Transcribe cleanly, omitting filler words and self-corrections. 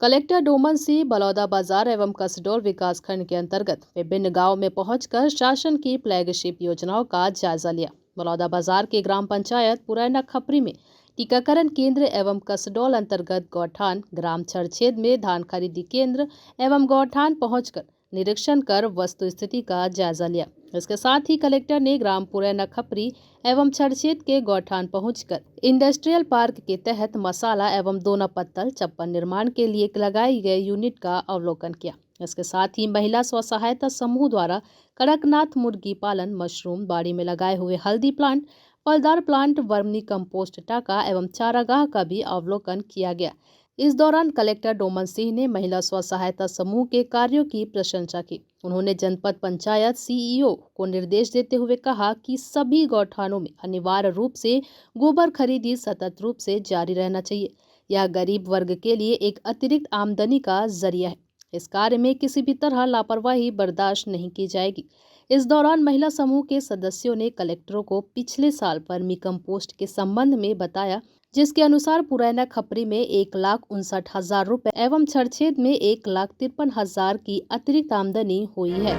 Collector Doman Singh Balodabazar एवं कसडोल विकासखंड के अंतर्गत विभिन्न गांव में पहुंचकर शासन की फ्लैगशिप योजनाओं का जायजा लिया। बलौदाबाजार के ग्राम पंचायत पुरैना खपरी में टीकाकरण केंद्र एवं कसडोल अंतर्गत गौठान ग्राम छरछेद में धान खरीदी केंद्र एवं गौठान पहुंचकर निरीक्षण कर वस्तु स्थिति का जायजा लिया। इसके साथ ही कलेक्टर ने ग्राम पुरैना खपरी एवं छरछेद के गौठान पहुंचकर इंडस्ट्रियल पार्क के तहत मसाला एवं दोना पत्तल चप्पल निर्माण के लिए लगाई गई यूनिट का अवलोकन किया। इसके साथ ही महिला स्व सहायता समूह द्वारा कड़कनाथ मुर्गी पालन, मशरूम बाड़ी में लगाए हुए हल्दी प्लांट, फलदार प्लांट, वर्मी कंपोस्ट टाका एवं चारागाह का भी अवलोकन किया गया। इस दौरान कलेक्टर डोमन सिंह ने महिला स्व सहायता समूह के कार्यों की प्रशंसा की। उन्होंने जनपद पंचायत सीईओ को निर्देश देते हुए कहा कि सभी गौठानों में अनिवार्य रूप से गोबर खरीदी सतत रूप से जारी रहना चाहिए। यह गरीब वर्ग के लिए एक अतिरिक्त आमदनी का जरिया है। इस कार्य में किसी भी तरह लापरवाही बर्दाश्त नहीं की जाएगी। इस दौरान महिला समूह के सदस्यों ने कलेक्टरों को पिछले साल वर्मी कंपोस्ट के संबंध में बताया, जिसके अनुसार पुरैना खपरी में 1,59,000 रुपए एवं छरछेद में 1,53,000 की अतिरिक्त आमदनी हुई है।